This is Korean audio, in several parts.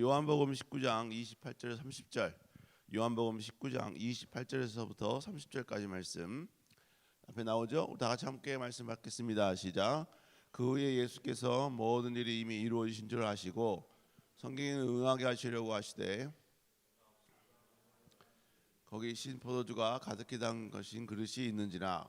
요한복음 19장 28절 30절, 요한복음 19장 28절에서부터 30절까지 말씀 앞에 나오죠. 우리 다 같이 함께 말씀 받겠습니다. 시작. 그 후에 예수께서 모든 일이 이미 이루어지신 줄 아시고 성경에 응하게 하시려고 하시되 거기 신 포도주가 가득히 담은 것인 그릇이 있는지라.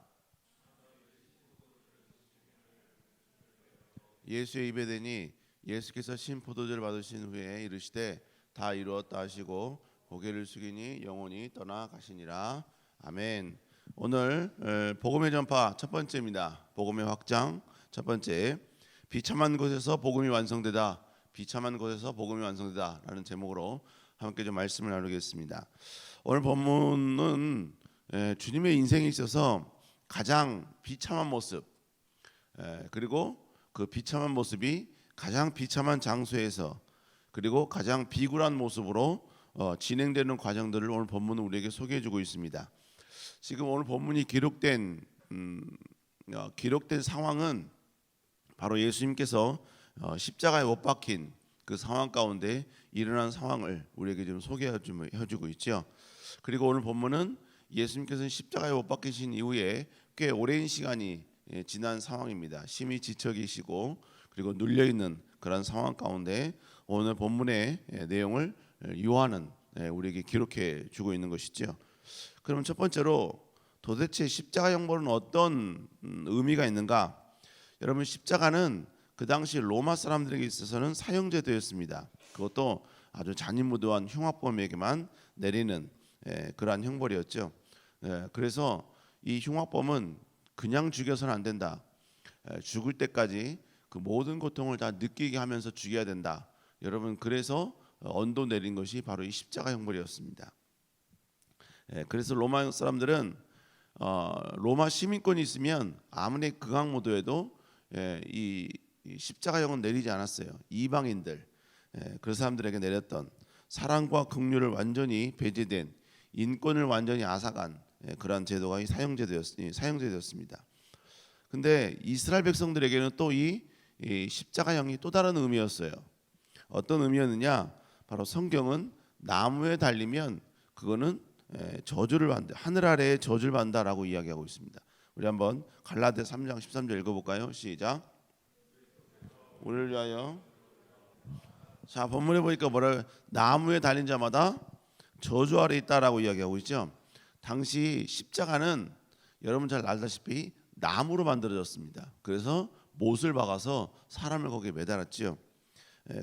예수의 입에 대니 예수께서 신 포도주를 받으신 후에 이르시되 다 이루었다 하시고 고개를 숙이니 영혼이 떠나가시니라. 아멘. 오늘 복음의 전파 첫 번째입니다. 복음의 확장 첫 번째, 비참한 곳에서 복음이 완성되다. 비참한 곳에서 복음이 완성되다 라는 제목으로 함께 좀 말씀을 나누겠습니다. 오늘 본문은 주님의 인생에 있어서 가장 비참한 모습, 그리고 그 비참한 모습이 가장 비참한 장소에서 그리고 가장 비굴한 모습으로 진행되는 과정들을 오늘 본문은 우리에게 소개해주고 있습니다. 지금 오늘 본문이 기록된 상황은 바로 예수님께서 십자가에 못 박힌 그 상황 가운데 일어난 상황을 우리에게 좀 소개해주고 있죠. 그리고 오늘 본문은 예수님께서는 십자가에 못 박히신 이후에 꽤 오랜 시간이 지난 상황입니다. 심히 지쳐 계시고 그리고 눌려 있는 그런 상황 가운데 오늘 본문의 내용을 요한은 우리에게 기록해 주고 있는 것이죠. 그러면 첫 번째로 도대체 십자가 형벌은 어떤 의미가 있는가? 여러분, 십자가는 그 당시 로마 사람들에게 있어서는 사형제도였습니다. 그것도 아주 잔인무도한 흉악범에게만 내리는 그러한 형벌이었죠. 그래서 이 흉악범은 그냥 죽여서는 안 된다. 죽을 때까지 그 모든 고통을 다 느끼게 하면서 죽여야 된다. 여러분, 그래서 언도 내린 것이 바로 이 십자가 형벌이었습니다. 그래서 로마 사람들은 로마 시민권이 있으면 아무리 극악무도해도 이 십자가형은 내리지 않았어요. 이방인들, 그 사람들에게 내렸던 사랑과 긍휼을 완전히 배제된, 인권을 완전히 앗아간 그러한 제도가 이 사형제도였습니다. 근데 이스라엘 백성들에게는 또 이 십자가형이 또 다른 의미였어요. 어떤 의미였느냐? 바로 성경은 나무에 달리면 그거는 저주를 받는다, 하늘 아래에 저주를 받는다라고 이야기하고 있습니다. 우리 한번 갈라디아 3장 13절 읽어볼까요? 시작. 우리를 위하여. 자, 본문에 보니까 뭐라, 나무에 달린 자마다 저주 아래 있다라고 이야기하고 있죠. 당시 십자가는 여러분 잘 알다시피 나무로 만들어졌습니다. 그래서 못을 박아서 사람을 거기에 매달았죠.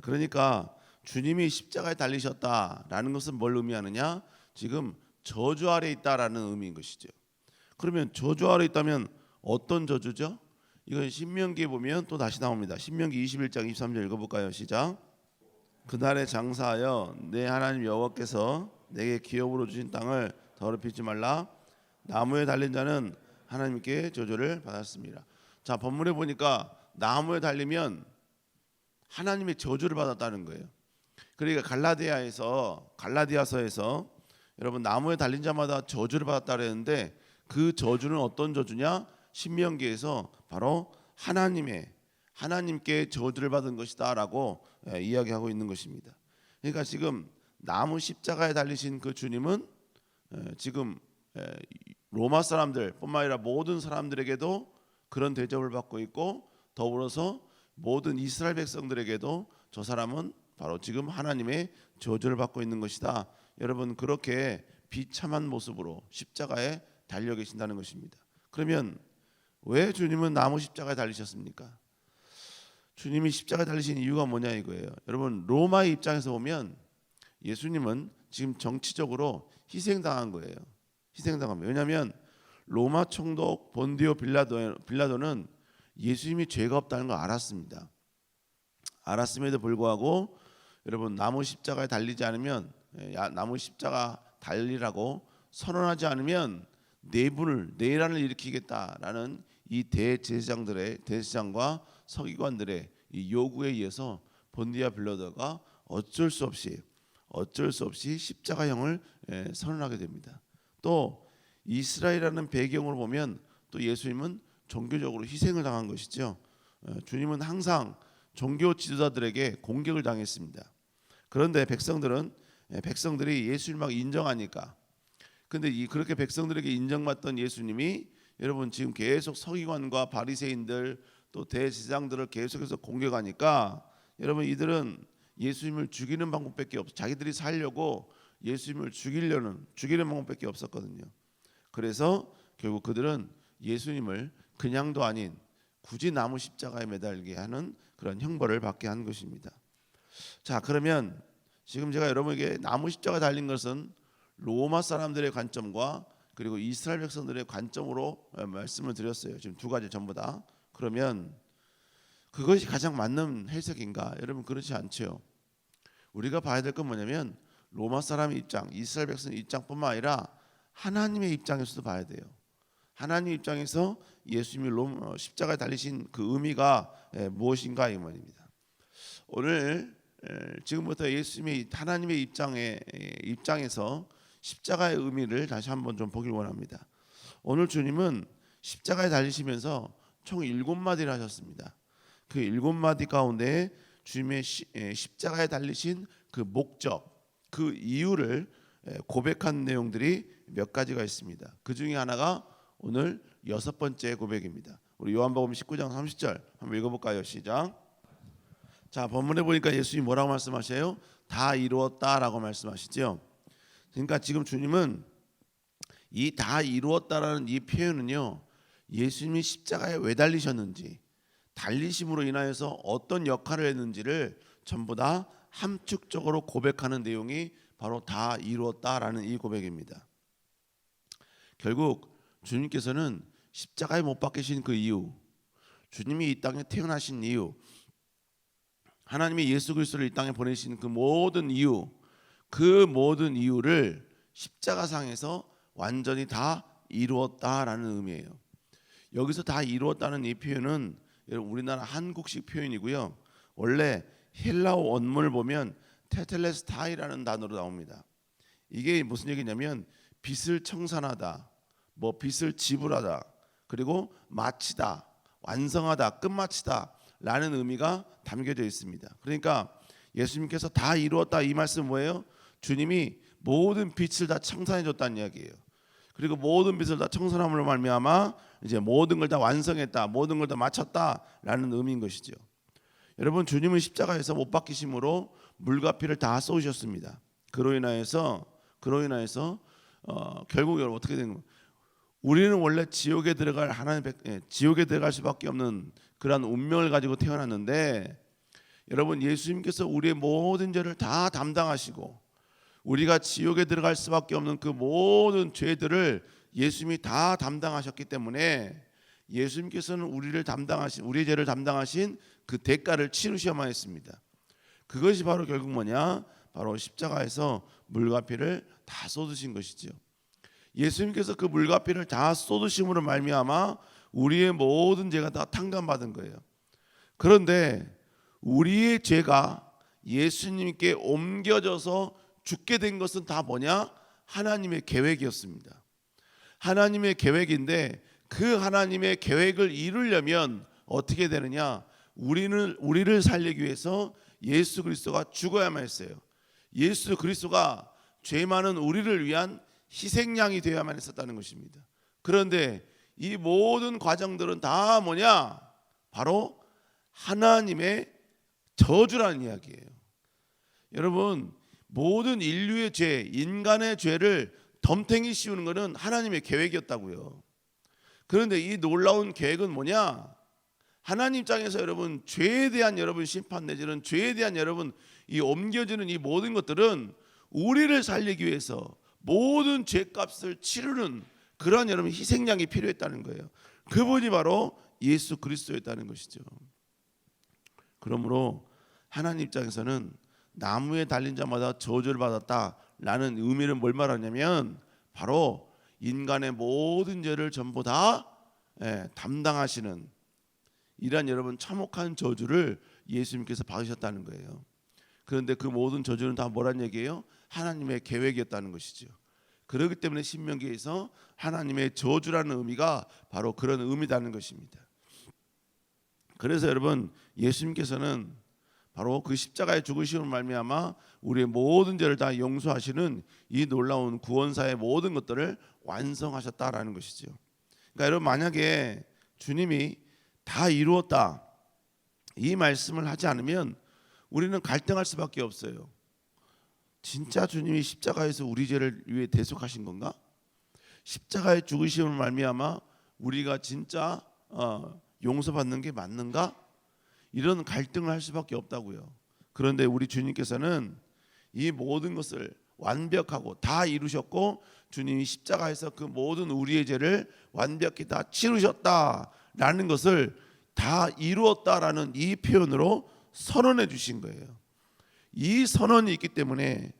그러니까 주님이 십자가에 달리셨다라는 것은 뭘 의미하느냐? 지금 저주 아래 있다라는 의미인 것이죠. 그러면 저주 아래 있다면 어떤 저주죠? 이건 신명기에 보면 또 다시 나옵니다. 신명기 21장 23절 읽어볼까요? 시작. 그날에 장사하여 내 하나님 여호와께서 내게 기업으로 주신 땅을 더럽히지 말라. 나무에 달린 자는 하나님께 저주를 받았습니다. 자, 본문에 보니까 나무에 달리면 하나님의 저주를 받았다는 거예요. 그러니까 갈라디아서에서 여러분 나무에 달린 자마다 저주를 받았다 그랬는데 그 저주는 어떤 저주냐? 신명기에서 바로 하나님께 저주를 받은 것이다라고 이야기하고 있는 것입니다. 그러니까 지금 나무 십자가에 달리신 그 주님은 지금 로마 사람들뿐만 아니라 모든 사람들에게도 그런 대접을 받고 있고, 더불어서 모든 이스라엘 백성들에게도 저 사람은 바로 지금 하나님의 저주를 받고 있는 것이다. 여러분, 그렇게 비참한 모습으로 십자가에 달려 계신다는 것입니다. 그러면 왜 주님은 나무 십자가에 달리셨습니까? 주님이 십자가에 달리신 이유가 뭐냐 이거예요. 여러분, 로마의 입장에서 보면 예수님은 지금 정치적으로 희생당한 거예요. 희생당합니다. 왜냐하면 로마 총독 본디오 빌라도는 예수님이 죄가 없다는 걸 알았습니다. 알았음에도 불구하고 여러분, 나무 십자가에 달리지 않으면, 나무 십자가 달리라고 선언하지 않으면 내란을 일으키겠다라는 이 대제사장과 서기관들의 이 요구에 의해서 본디오 빌라도가 어쩔 수 없이 십자가형을 선언하게 됩니다. 또 이스라엘이라는 배경으로 보면 또 예수님은 종교적으로 희생을 당한 것이죠. 주님은 항상 종교 지도자들에게 공격을 당했습니다. 그런데 백성들이 예수님을 막 인정하니까, 근데 그렇게 백성들에게 인정받던 예수님이 여러분 지금 계속 서기관과 바리새인들 또 대제사장들을 계속해서 공격하니까, 여러분 이들은 예수님을 죽이는 방법밖에 없어. 자기들이 살려고 예수님을 죽이는 방법밖에 없었거든요. 그래서 결국 그들은 예수님을 그냥도 아닌 굳이 나무 십자가에 매달게 하는 그런 형벌을 받게 한 것입니다. 자, 그러면 지금 제가 여러분에게 나무 십자가 달린 것은 로마 사람들의 관점과 그리고 이스라엘 백성들의 관점으로 말씀을 드렸어요. 지금 두 가지 전부 다. 그러면 그것이 가장 맞는 해석인가? 여러분 그렇지 않죠. 우리가 봐야 될 건 뭐냐면 로마 사람의 입장, 이스라엘 백성의 입장뿐만 아니라 하나님의 입장에서도 봐야 돼요. 하나님 입장에서 예수님이 십자가에 달리신 그 의미가 무엇인가 이 말입니다. 오늘 지금부터 예수님의 하나님의 입장에서 십자가의 의미를 다시 한번 좀 보길 원합니다. 오늘 주님은 십자가에 달리시면서 총 7마디를 하셨습니다. 그 7마디 가운데 주님의 십자가에 달리신 그 목적, 그 이유를 고백한 내용들이 몇 가지가 있습니다. 그 중에 하나가 오늘 6번째 고백입니다. 우리 요한복음 19장 30절 한번 읽어볼까요? 시작. 자, 본문에 보니까 예수님이 뭐라고 말씀하셔요? 다 이루었다라고 말씀하시죠. 그러니까 지금 주님은 이 다 이루었다라는 이 표현은요, 예수님이 십자가에 왜 달리셨는지, 달리심으로 인하여서 어떤 역할을 했는지를 전부 다 함축적으로 고백하는 내용이 바로 다 이루었다라는 이 고백입니다. 결국 주님께서는 십자가에 못 박히신 그 이유, 주님이 이 땅에 태어나신 이유, 하나님이 예수 그리스도를 이 땅에 보내신 그 모든 이유, 그 모든 이유를 십자가상에서 완전히 다 이루었다라는 의미예요. 여기서 다 이루었다는 이 표현은 여러분 우리나라 한국식 표현이고요. 원래 헬라어 원문을 보면 테텔레스타이라는 단어로 나옵니다. 이게 무슨 얘기냐면 빚을 청산하다, 뭐 빚을 지불하다, 그리고 마치다, 완성하다, 끝마치다 라는 의미가 담겨져 있습니다. 그러니까 예수님께서 다 이루었다 이 말씀 뭐예요? 주님이 모든 빚을 다 청산해 줬다는 이야기예요. 그리고 모든 빚을 다 청산함으로 말미암아 이제 모든 걸 다 완성했다, 모든 걸 다 마쳤다라는 의미인 것이죠. 여러분 주님은 십자가에서 못 박히심으로 물과 피를 다 쏟으셨습니다. 그로 인하여서 결국 여러분 어떻게 되는 거예요? 우리는 원래 지옥에 들어갈 수밖에 없는 그러한 운명을 가지고 태어났는데, 여러분 예수님께서 우리의 모든 죄를 다 담당하시고 우리가 지옥에 들어갈 수밖에 없는 그 모든 죄들을 예수님이 다 담당하셨기 때문에 예수님께서는 우리의 죄를 담당하신 그 대가를 치르셔야만 했습니다. 그것이 바로 결국 뭐냐? 바로 십자가에서 물과 피를 다 쏟으신 것이죠. 예수님께서 그 물과 피를 다 쏟으심으로 말미암아 우리의 모든 죄가 다 탕감받은 거예요. 그런데 우리의 죄가 예수님께 옮겨져서 죽게 된 것은 다 뭐냐? 하나님의 계획이었습니다. 하나님의 계획인데 그 하나님의 계획을 이루려면 어떻게 되느냐? 우리를 살리기 위해서 예수 그리스도가 죽어야만 했어요. 예수 그리스도가 죄 많은 우리를 위한 희생양이 되어야만 했었다는 것입니다. 그런데 이 모든 과정들은 다 뭐냐? 바로 하나님의 저주라는 이야기예요. 여러분 모든 인류의 죄, 인간의 죄를 덤탱이 씌우는 것은 하나님의 계획이었다고요. 그런데 이 놀라운 계획은 뭐냐? 하나님 입장에서 여러분 죄에 대한 여러분 심판 내지는 죄에 대한 여러분 이 옮겨지는 이 모든 것들은 우리를 살리기 위해서 모든 죄값을 치르는 그러한 여러분 희생양이 필요했다는 거예요. 그분이 바로 예수 그리스도였다는 것이죠. 그러므로 하나님 입장에서는 나무에 달린 자마다 저주를 받았다라는 의미는 뭘 말하냐면 바로 인간의 모든 죄를 전부 다 담당하시는 이러한 여러분 참혹한 저주를 예수님께서 받으셨다는 거예요. 그런데 그 모든 저주는 다 뭐란 얘기예요? 하나님의 계획이었다는 것이죠. 그렇기 때문에 신명기에서 하나님의 저주라는 의미가 바로 그런 의미라는 것입니다. 그래서 여러분 예수님께서는 바로 그 십자가의 죽으심을 말미암아 우리의 모든 죄를 다 용서하시는 이 놀라운 구원사의 모든 것들을 완성하셨다라는 것이죠. 그러니까 여러분, 만약에 주님이 다 이루었다 이 말씀을 하지 않으면 우리는 갈등할 수밖에 없어요. 진짜 주님이 십자가에서 우리 죄를 위해 대속하신 건가? 십자가의 죽으심을 말미암아 우리가 진짜 용서받는 게 맞는가? 이런 갈등을 할 수밖에 없다고요. 그런데 우리 주님께서는 이 모든 것을 완벽하고 다 이루셨고, 주님이 십자가에서 그 모든 우리의 죄를 완벽히 다 치르셨다라는 것을 다 이루었다라는 이 표현으로 선언해 주신 거예요. 이 선언이 있기 때문에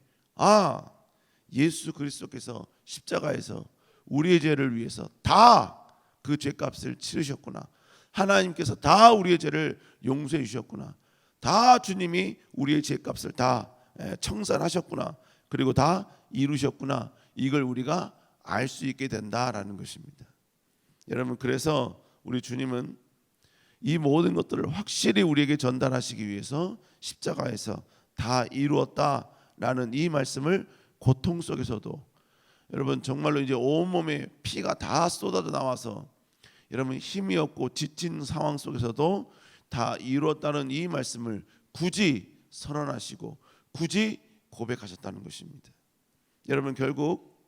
예수 그리스도께서 십자가에서 우리의 죄를 위해서 다 그 죄값을 치르셨구나. 하나님께서 다 우리의 죄를 용서해 주셨구나. 다 주님이 우리의 죄값을 다 청산하셨구나. 그리고 다 이루셨구나. 이걸 우리가 알 수 있게 된다라는 것입니다. 여러분, 그래서 우리 주님은 이 모든 것들을 확실히 우리에게 전달하시기 위해서 십자가에서 다 이루었다라는 이 말씀을 고통 속에서도, 여러분 정말로 이제 온몸에 피가 다 쏟아져 나와서 여러분 힘이 없고 지친 상황 속에서도 다 이루었다는 이 말씀을 굳이 선언하시고 굳이 고백하셨다는 것입니다. 여러분, 결국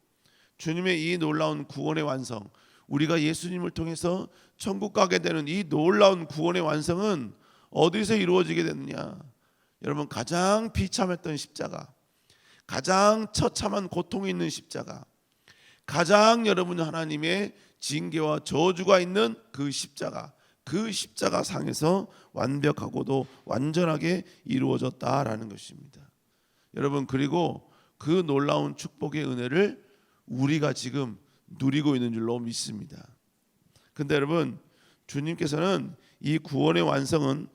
주님의 이 놀라운 구원의 완성, 우리가 예수님을 통해서 천국 가게 되는 이 놀라운 구원의 완성은 어디서 이루어지게 됐느냐? 여러분, 가장 비참했던 십자가, 가장 처참한 고통이 있는 십자가, 가장 여러분 하나님의 징계와 저주가 있는 그 십자가 상에서 완벽하고도 완전하게 이루어졌다라는 것입니다. 여러분, 그리고 그 놀라운 축복의 은혜를 우리가 지금 누리고 있는 줄로 믿습니다. 근데 여러분, 주님께서는 이 구원의 완성은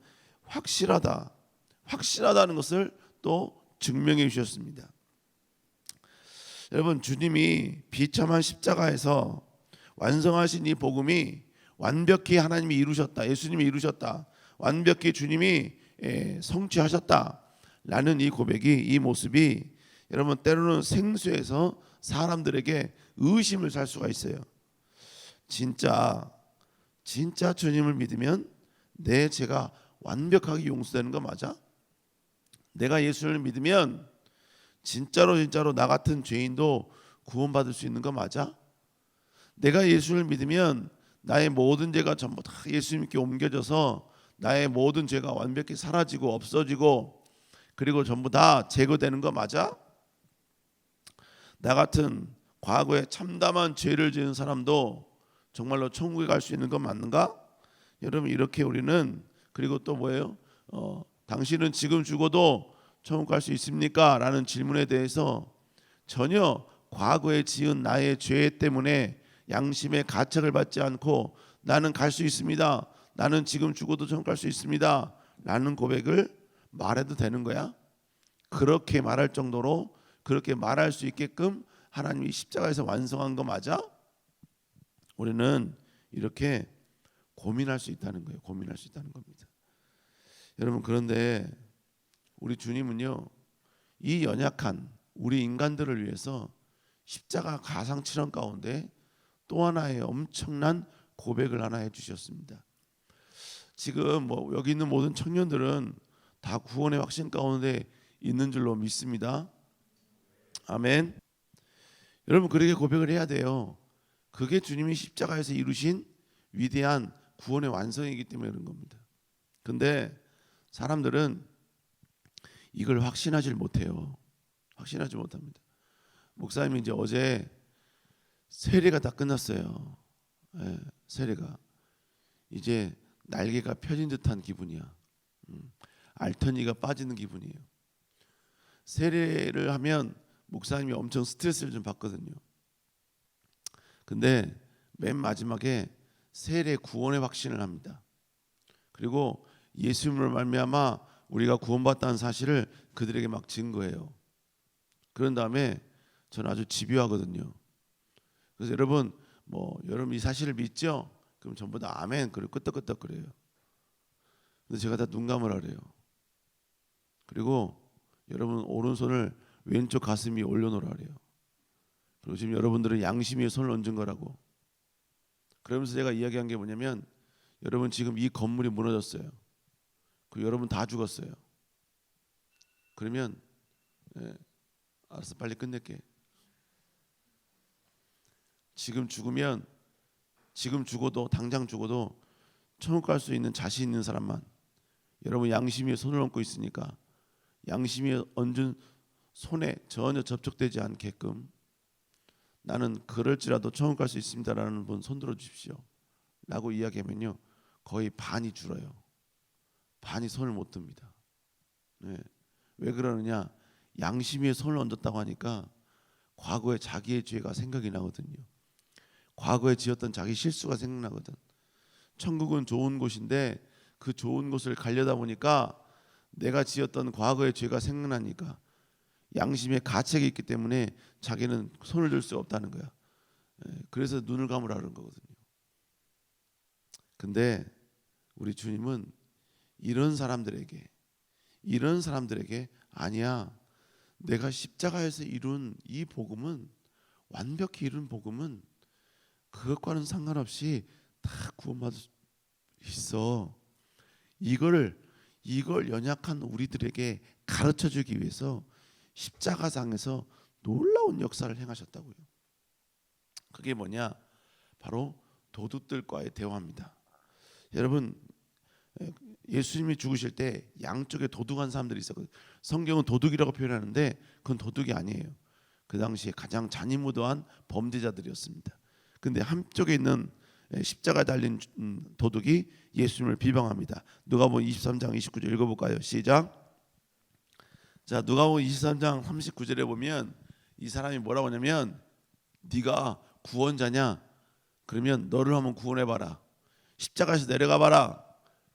확실하다는 것을 또 증명해 주셨습니다. 여러분, 주님이 비참한 십자가에서 완성하신 이 복음이 완벽히 하나님이 이루셨다, 예수님이 이루셨다, 완벽히 주님이 성취하셨다라는 이 고백이, 이 모습이 여러분 때로는 생수해서 사람들에게 의심을 살 수가 있어요. 진짜 주님을 믿으면 내 죄가 완벽하게 용서되는 거 맞아? 내가 예수를 믿으면 진짜로 나 같은 죄인도 구원받을 수 있는 거 맞아? 내가 예수를 믿으면 나의 모든 죄가 전부 다 예수님께 옮겨져서 나의 모든 죄가 완벽히 사라지고 없어지고 그리고 전부 다 제거되는 거 맞아? 나 같은 과거에 참담한 죄를 지은 사람도 정말로 천국에 갈 수 있는 건 맞는가? 여러분, 이렇게 우리는, 그리고 또 뭐예요? 당신은 지금 죽어도 천국 갈 수 있습니까? 라는 질문에 대해서 전혀 과거에 지은 나의 죄 때문에 양심의 가책을 받지 않고 나는 갈 수 있습니다, 나는 지금 죽어도 천국 갈 수 있습니다 라는 고백을 말해도 되는 거야? 그렇게 말할 정도로, 그렇게 말할 수 있게끔 하나님이 십자가에서 완성한 거 맞아? 우리는 이렇게 고민할 수 있다는 거예요. 고민할 수 있다는 겁니다. 여러분, 그런데 우리 주님은요, 이 연약한 우리 인간들을 위해서 십자가 가상칠언 가운데 또 하나의 엄청난 고백을 하나 해주셨습니다. 지금 여기 있는 모든 청년들은 다 구원의 확신 가운데 있는 줄로 믿습니다. 아멘. 여러분, 그렇게 고백을 해야 돼요. 그게 주님이 십자가에서 이루신 위대한 구원의 완성이기 때문에 그런 겁니다. 근데 사람들은 이걸 확신하지 못해요. 확신하지 못합니다. 목사님이 이제 어제 세례가 다 끝났어요. 세례가 이제 날개가 펴진 듯한 기분이야. 알터니가 빠지는 기분이에요. 세례를 하면 목사님이 엄청 스트레스를 좀 받거든요. 근데 맨 마지막에 세례 구원의 확신을 합니다. 그리고 예수님을 말미암아 우리가 구원받다는 사실을 그들에게 막 증거해요. 그런 다음에 저는 아주 집요하거든요. 그래서 여러분 이 사실을 믿죠? 그럼 전부 다 아멘 그리고 끄떡끄떡 그래요. 근데 제가 다 눈 감으라 그래요. 그리고 여러분 오른손을 왼쪽 가슴 위에 올려놓으라 그래요. 그리고 지금 여러분들은 양심 위에 손을 얹은 거라고. 그러면서 제가 이야기한 게 뭐냐면 여러분 지금 이 건물이 무너졌어요. 그 여러분 다 죽었어요. 그러면 알았어, 빨리 끝낼게. 지금 죽으면, 지금 죽어도, 당장 죽어도 천국 갈 수 있는 자신 있는 사람만, 여러분 양심 위에 손을 얹고 있으니까 양심 위에 얹은 손에 전혀 접촉되지 않게끔 나는 그럴지라도 천국 갈 수 있습니다라는 분 손 들어 주십시오 라고 이야기하면요 거의 반이 줄어요. 반이 손을 못 듭니다. 왜 그러느냐, 양심 위에 손을 얹었다고 하니까 과거에 자기의 죄가 생각이 나거든요. 과거에 지었던 자기 실수가 생각나거든. 천국은 좋은 곳인데 그 좋은 곳을 가려다 보니까 내가 지었던 과거의 죄가 생각나니까 양심에 가책이 있기 때문에 자기는 손을 들 수 없다는 거야. 그래서 눈을 감으라 그런 거거든요. 근데 우리 주님은 이런 사람들에게 아니야, 내가 십자가에서 이룬 이 복음은, 완벽히 이룬 복음은 그것과는 상관없이 다 구원받을 수 있어. 이걸 연약한 우리들에게 가르쳐주기 위해서 십자가상에서 놀라운 역사를 행하셨다고요. 그게 뭐냐, 바로 도둑들과의 대화입니다. 여러분, 예수님이 죽으실 때 양쪽에 도둑한 사람들이 있었거든요. 성경은 도둑이라고 표현하는데 그건 도둑이 아니에요. 그 당시에 가장 잔인무도한 범죄자들이었습니다. 근데 한쪽에 있는 십자가에 달린 도둑이 예수님을 비방합니다. 누가복음 23장 29절 읽어볼까요? 시작. 자, 누가복음 23장 39절에 보면 이 사람이 뭐라고 하냐면, 네가 구원자냐? 그러면 너를 한번 구원해봐라. 십자가에서 내려가봐라.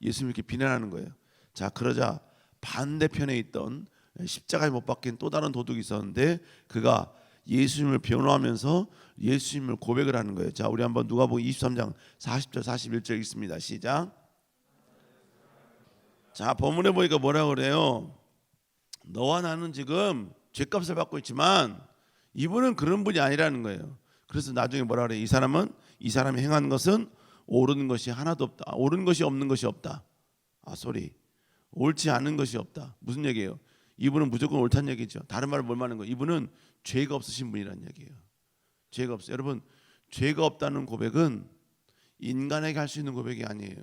예수님이 이렇게 비난하는 거예요. 자, 그러자 반대편에 있던 십자가에 못 박힌 또 다른 도둑이 있었는데 그가 예수님을 변호하면서 예수님을 고백을 하는 거예요. 자, 우리 한번 누가복음 23장 40절 41절 읽습니다. 시작. 자, 본문에 보니까 뭐라고 그래요? 너와 나는 지금 죗값을 받고 있지만 이분은 그런 분이 아니라는 거예요. 그래서 나중에 뭐라 그래요? 이 사람이 행한 것은 옳은 것이 하나도 없다. 옳은 것이 없는 것이 없다. 옳지 않은 것이 없다. 무슨 얘기예요? 이분은 무조건 옳다는 얘기죠. 다른 말을 뭘 말하는 거예요? 이분은 죄가 없으신 분이라는 얘기예요. 죄가 없어요. 여러분, 죄가 없다는 고백은 인간에게 할 수 있는 고백이 아니에요.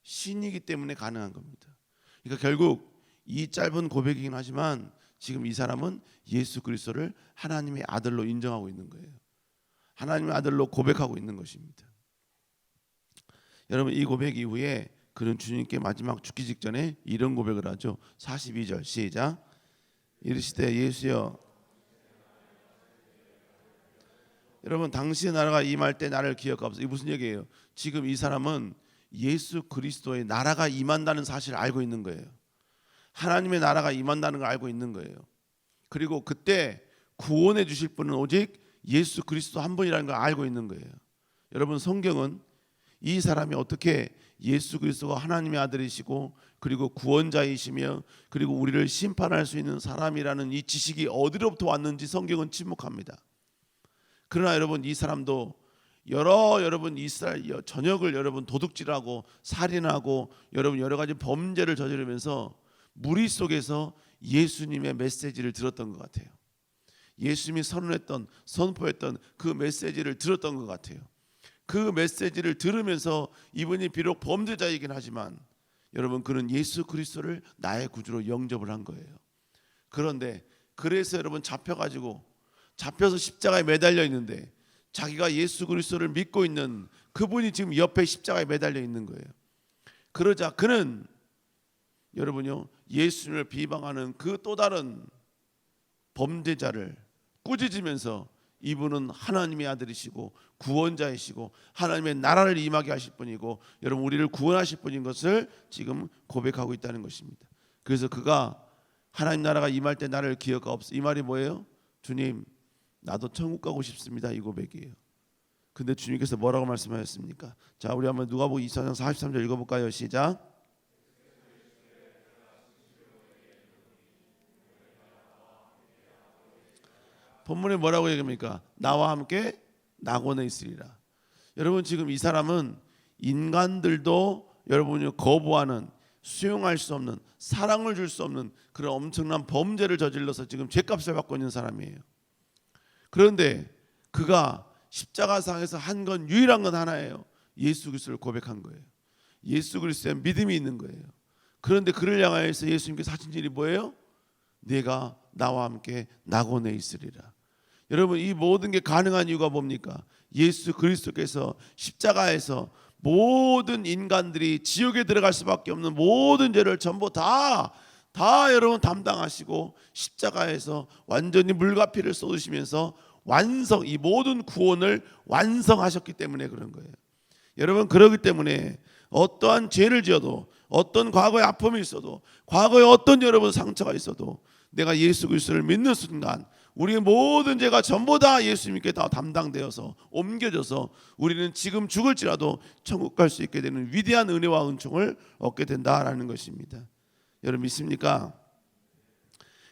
신이기 때문에 가능한 겁니다. 그러니까 결국 이 짧은 고백이긴 하지만 지금 이 사람은 예수 그리스도를 하나님의 아들로 인정하고 있는 거예요. 하나님의 아들로 고백하고 있는 것입니다. 여러분, 이 고백 이후에 그는 주님께 마지막 죽기 직전에 이런 고백을 하죠. 42절 시작. 이르시되 예수여, 여러분 당신의 나라가 임할 때 나를 기억하옵소서. 이게 무슨 얘기예요? 지금 이 사람은 예수 그리스도의 나라가 임한다는 사실을 알고 있는 거예요. 하나님의 나라가 임한다는 걸 알고 있는 거예요. 그리고 그때 구원해 주실 분은 오직 예수 그리스도 한 분이라는 걸 알고 있는 거예요. 여러분, 성경은 이 사람이 어떻게 예수 그리스도가 하나님의 아들이시고 그리고 구원자이시며 그리고 우리를 심판할 수 있는 사람이라는 이 지식이 어디로부터 왔는지 성경은 침묵합니다. 그러나 여러분, 이 사람도 여러분 이스라엘 전역을 여러분 도둑질하고 살인하고 여러분 여러 가지 범죄를 저지르면서 무리 속에서 예수님의 메시지를 들었던 것 같아요. 예수님이 선포했던 그 메시지를 들었던 것 같아요. 그 메시지를 들으면서 이분이 비록 범죄자이긴 하지만 여러분, 그는 예수 그리스도를 나의 구주로 영접을 한 거예요. 그런데 그래서 여러분 잡혀서 십자가에 매달려 있는데 자기가 예수 그리스도를 믿고 있는 그분이 지금 옆에 십자가에 매달려 있는 거예요. 그러자 그는 여러분요, 예수님을 비방하는 그 또 다른 범죄자를 꾸짖으면서 이분은 하나님의 아들이시고 구원자이시고 하나님의 나라를 임하게 하실 분이고 여러분 우리를 구원하실 분인 것을 지금 고백하고 있다는 것입니다. 그래서 그가 하나님 나라가 임할 때 나를 기억하옵소서. 이 말이 뭐예요? 주님, 나도 천국 가고 싶습니다. 이 고백이에요. 근데 주님께서 뭐라고 말씀하셨습니까? 자, 우리 한번 누가복음 24장 43절 읽어볼까요? 시작. 본문에 뭐라고 얘기합니까? 나와 함께 낙원에 있으리라. 여러분 지금 이 사람은 인간들도 여러분이 거부하는, 수용할 수 없는, 사랑을 줄 수 없는 그런 엄청난 범죄를 저질러서 지금 죄값을 받고 있는 사람이에요. 그런데 그가 십자가상에서 한 건 유일한 건 하나예요. 예수 그리스도를 고백한 거예요. 예수 그리스도에 믿음이 있는 거예요. 그런데 그를 향하여서 예수님께서 하신 일이 뭐예요? 네가 나와 함께 낙원에 있으리라. 여러분 이 모든 게 가능한 이유가 뭡니까? 예수 그리스도께서 십자가에서 모든 인간들이 지옥에 들어갈 수밖에 없는 모든 죄를 전부 다 여러분 담당하시고 십자가에서 완전히 물과 피를 쏟으시면서 완성, 이 모든 구원을 완성하셨기 때문에 그런 거예요. 여러분 그렇기 때문에 어떠한 죄를 지어도, 어떤 과거의 아픔이 있어도, 과거에 어떤 여러분 상처가 있어도 내가 예수 그리스도를 믿는 순간 우리의 모든 죄가 전부 다 예수님께 다 담당되어서 옮겨져서 우리는 지금 죽을지라도 천국 갈 수 있게 되는 위대한 은혜와 은총을 얻게 된다라는 것입니다. 여러분 믿습니까?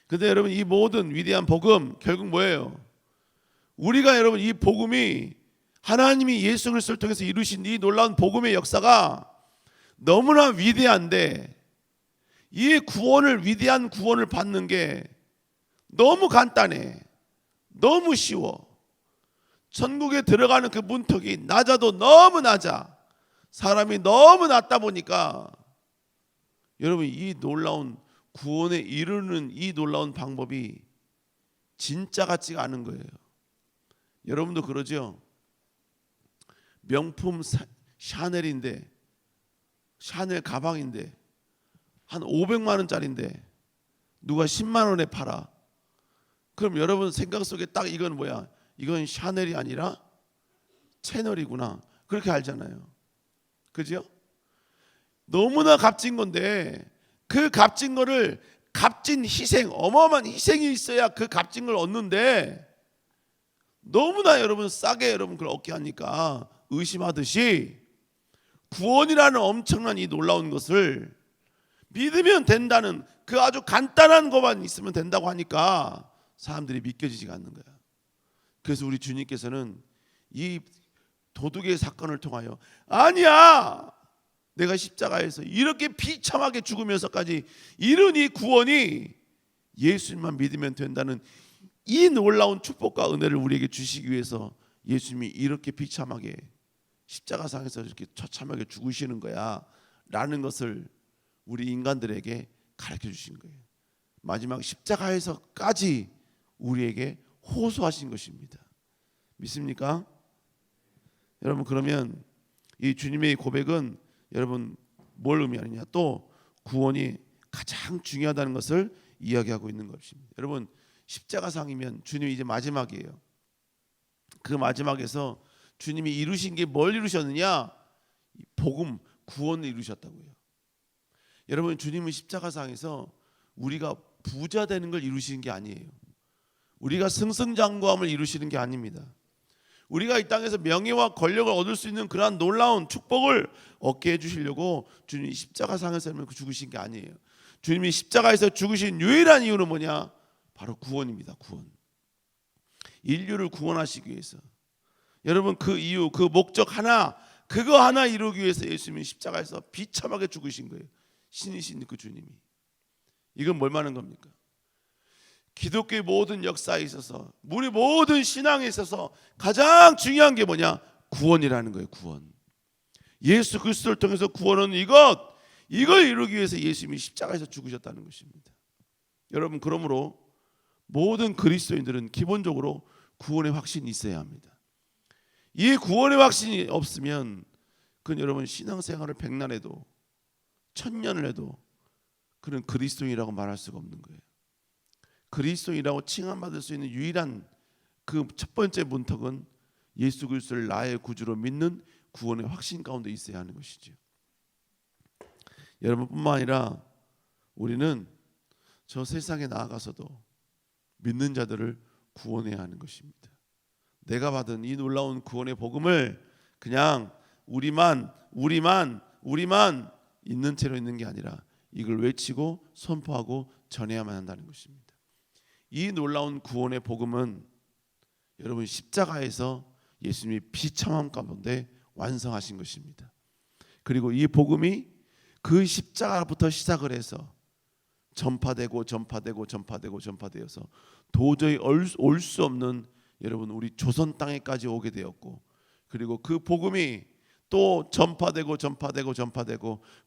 근데 여러분 이 모든 위대한 복음 결국 뭐예요? 우리가 여러분 이 복음이 하나님이 예수 그리스도를 통해서 이루신 이 놀라운 복음의 역사가 너무나 위대한데 이 구원을, 위대한 구원을 받는 게 너무 간단해. 너무 쉬워. 천국에 들어가는 그 문턱이 낮아도 너무 낮아. 사람이 너무 낮다 보니까 여러분 이 놀라운 구원에 이르는 이 놀라운 방법이 진짜 같지가 않은 거예요. 여러분도 그러죠? 명품 샤넬인데, 샤넬 가방인데 한 500만 원짜리인데 누가 10만 원에 팔아. 그럼 여러분 생각 속에 딱 이건 뭐야? 이건 샤넬이 아니라 채널이구나. 그렇게 알잖아요. 그죠? 너무나 값진 건데 그 값진 거를, 값진 희생, 어마어마한 희생이 있어야 그 값진 걸 얻는데 너무나 여러분 싸게 여러분 그걸 얻게 하니까 의심하듯이 구원이라는 엄청난 이 놀라운 것을 믿으면 된다는 그 아주 간단한 것만 있으면 된다고 하니까 사람들이 믿겨지지가 않는 거야. 그래서 우리 주님께서는 이 도둑의 사건을 통하여 아니야, 내가 십자가에서 이렇게 비참하게 죽으면서까지 이런 이 구원이 예수님만 믿으면 된다는 이 놀라운 축복과 은혜를 우리에게 주시기 위해서 예수님이 이렇게 비참하게 십자가상에서 이렇게 처참하게 죽으시는 거야 라는 것을 우리 인간들에게 가르쳐 주신 거예요. 마지막 십자가에서까지 우리에게 호소하신 것입니다. 믿습니까? 여러분 그러면 이 주님의 고백은 여러분 뭘 의미하느냐? 또 구원이 가장 중요하다는 것을 이야기하고 있는 것입니다. 여러분 십자가상이면 주님이 이제 마지막이에요. 그 마지막에서 주님이 이루신 게 뭘 이루셨느냐? 복음, 구원을 이루셨다고요. 여러분 주님은 십자가상에서 우리가 부자 되는 걸 이루시는 게 아니에요. 우리가 승승장구함을 이루시는 게 아닙니다. 우리가 이 땅에서 명예와 권력을 얻을 수 있는 그러한 놀라운 축복을 얻게 해주시려고 주님이 십자가상에서 죽으신 게 아니에요. 주님이 십자가에서 죽으신 유일한 이유는 뭐냐? 바로 구원입니다. 구원. 인류를 구원하시기 위해서. 여러분 그 이유, 그 목적 하나, 그거 하나 이루기 위해서 예수님이 십자가에서 비참하게 죽으신 거예요. 신이신 그 주님이. 이건 뭘 말하는 겁니까? 기독교의 모든 역사에 있어서, 우리 모든 신앙에 있어서 가장 중요한 게 뭐냐? 구원이라는 거예요. 구원. 예수 그리스도를 통해서 구원은 이걸 이루기 위해서 예수님이 십자가에서 죽으셨다는 것입니다. 여러분 그러므로 모든 그리스도인들은 기본적으로 구원의 확신이 있어야 합니다. 이 구원의 확신이 없으면 그건 여러분 신앙생활을 100년 해도 1000년을 해도 그는 그리스도인이라고 말할 수가 없는 거예요. 그리스도인이라고 칭함받을 수 있는 유일한 그 첫 번째 문턱은 예수 그리스도를 나의 구주로 믿는 구원의 확신 가운데 있어야 하는 것이죠. 여러분뿐만 아니라 우리는 저 세상에 나아가서도 믿는 자들을 구원해야 하는 것입니다. 내가 받은 이 놀라운 구원의 복음을 그냥 우리만 있는 채로 있는 게 아니라 이걸 외치고 선포하고 전해야만 한다는 것입니다. 이 놀라운 구원의 복음은 여러분 십자가에서 예수님이 비참함 가운데 완성하신 것입니다. 그리고 이 복음이 그 십자가부터 시작을 해서 전파되고 전파되어서 도저히 올 수 없는 여러분 우리 조선 땅에까지 오게 되었고, 그리고 그 복음이 또 전파되고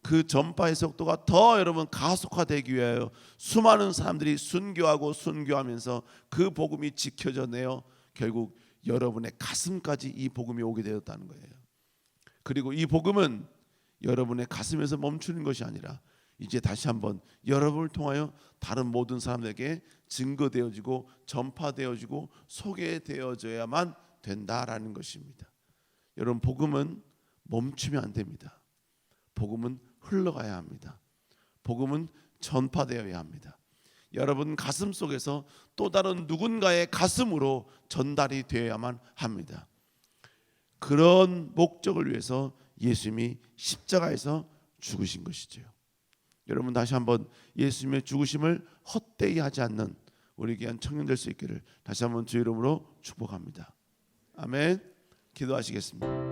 그 전파의 속도가 더 여러분 가속화되기 위하여 수많은 사람들이 순교하면서 그 복음이 지켜져내어 결국 여러분의 가슴까지 이 복음이 오게 되었다는 거예요. 그리고 이 복음은 여러분의 가슴에서 멈추는 것이 아니라 이제 다시 한번 여러분을 통하여 다른 모든 사람에게 증거되어지고 전파되어지고 소개되어져야만 된다라는 것입니다. 여러분, 복음은 멈추면 안 됩니다. 복음은 흘러가야 합니다. 복음은 전파되어야 합니다. 여러분 가슴 속에서 또 다른 누군가의 가슴으로 전달이 되어야만 합니다. 그런 목적을 위해서 예수님이 십자가에서 죽으신 것이죠. 여러분 다시 한번 예수님의 죽으심을 헛되이 하지 않는 우리 귀한 청년 될 수 있기를 다시 한번 주의 이름으로 축복합니다. 아멘. 기도하시겠습니다.